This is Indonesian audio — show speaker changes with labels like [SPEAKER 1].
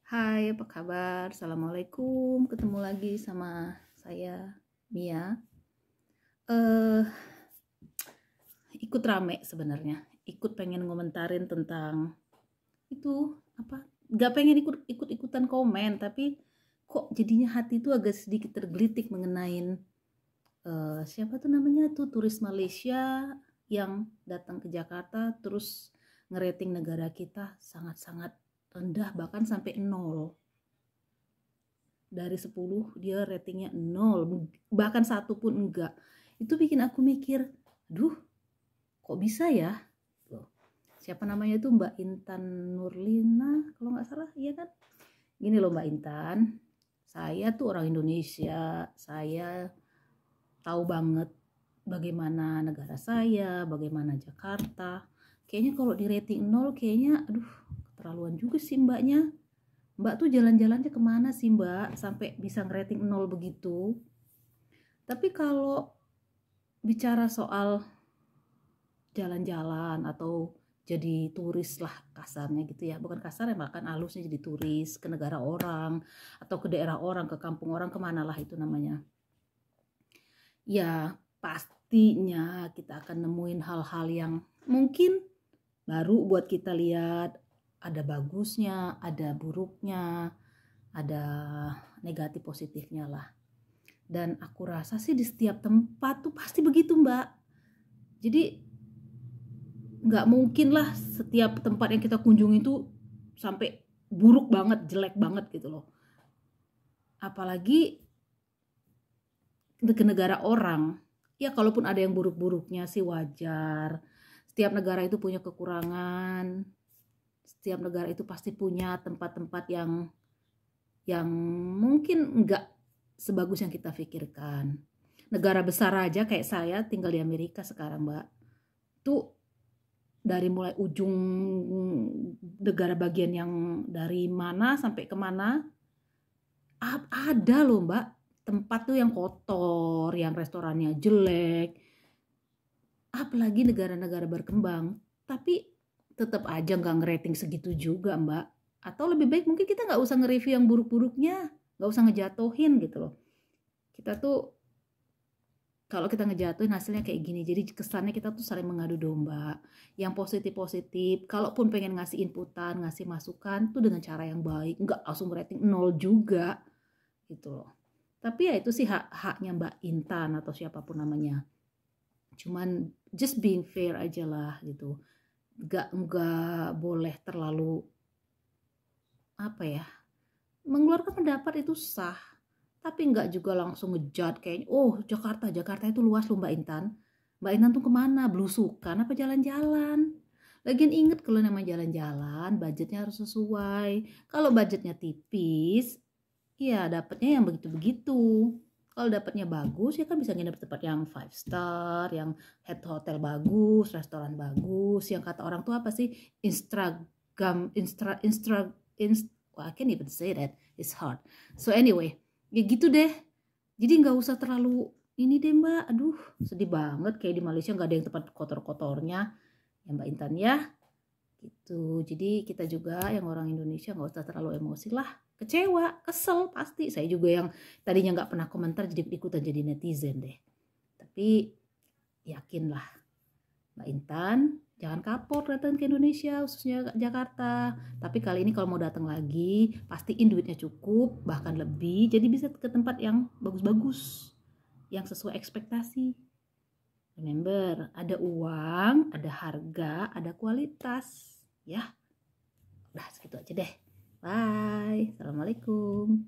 [SPEAKER 1] Hai, apa kabar? Assalamualaikum. Ketemu lagi sama saya, Mia. Eh, ikut rame sebenarnya. Ikut pengen ngomentarin tentang itu apa? Gak pengen ikut-ikutan komen, tapi kok jadinya hati itu agak sedikit tergelitik mengenai siapa tuh namanya tuh turis Malaysia yang datang ke Jakarta terus ngerating negara kita sangat-sangat rendah, bahkan sampai 0. Dari 10 dia ratingnya 0, bahkan 1 pun enggak. Itu bikin aku mikir, aduh kok bisa ya. Siapa namanya itu, Mbak Intan Nurlina kalau nggak salah, iya kan? Gini loh Mbak Intan, saya tuh orang Indonesia, saya tahu banget bagaimana negara saya, bagaimana Jakarta. Kayaknya kalau di rating 0 kayaknya aduh keterlaluan juga sih mbaknya. Mbak tuh jalan-jalannya kemana sih mbak sampai bisa ngerating 0 begitu. Tapi kalau bicara soal jalan-jalan atau jadi turis lah kasarnya gitu ya, bukan kasar ya, bahkan halusnya jadi turis ke negara orang atau ke daerah orang, ke kampung orang, kemana lah itu namanya, ya pastinya kita akan nemuin hal-hal yang mungkin baru buat kita lihat. Ada bagusnya, ada buruknya, ada negatif positifnya lah. Dan aku rasa sih di setiap tempat tuh pasti begitu mbak. Jadi nggak mungkin lah setiap tempat yang kita kunjungi itu sampai buruk banget, jelek banget gitu loh. Apalagi ke negara orang, ya kalaupun ada yang buruk-buruknya sih wajar. Setiap negara itu punya kekurangan. Setiap negara itu pasti punya tempat-tempat yang mungkin nggak sebagus yang kita pikirkan. Negara besar aja kayak saya tinggal di Amerika sekarang mbak, tuh dari mulai ujung negara bagian yang dari mana sampai kemana ada loh mbak tempat tuh yang kotor, yang restorannya jelek. Apalagi negara-negara berkembang, tapi tetap aja nggak ngerating segitu juga mbak. Atau lebih baik mungkin kita nggak usah nge-review yang buruk-buruknya, nggak usah ngejatohin gitu loh. Kita tuh kalau kita ngejatuhin hasilnya kayak gini, jadi kesannya kita tuh saling mengadu domba. Yang positif-positif, kalaupun pengen ngasih inputan, ngasih masukan tuh dengan cara yang baik, nggak langsung rating 0 juga gitu loh. Tapi ya itu sih haknya Mbak Intan atau siapapun namanya. Cuman just being fair aja lah gitu. Nggak boleh terlalu apa ya, mengeluarkan pendapat itu sah, tapi nggak juga langsung ngejudge kayaknya, oh Jakarta itu luas loh Mbak Intan. Mbak Intan tuh kemana? Belusukan apa jalan-jalan? Lagian inget kalau nama jalan-jalan budgetnya harus sesuai. Kalau budgetnya tipis, ya dapatnya yang begitu-begitu. Kalau dapatnya bagus ya kan bisa nginep tempat yang 5 star, yang head hotel bagus, restoran bagus, yang kata orang tuh apa sih? Instagram, well, I can't even say that, it's hard. So anyway, ya gitu deh. Jadi nggak usah terlalu ini deh mbak, aduh sedih banget kayak di Malaysia nggak ada yang tempat kotor-kotornya ya Mbak Intan ya gitu. Jadi kita juga yang orang Indonesia nggak usah terlalu emosi lah, kecewa, kesel pasti. Saya juga yang tadinya nggak pernah komentar jadi ikutan jadi netizen deh. Tapi yakinlah Mbak Intan jangan kapok datang ke Indonesia, khususnya Jakarta. Tapi kali ini kalau mau datang lagi, pastiin duitnya cukup, bahkan lebih. Jadi bisa ke tempat yang bagus-bagus, yang sesuai ekspektasi. Remember, ada uang, ada harga, ada kualitas. Ya, udah segitu aja deh. Bye. Assalamualaikum.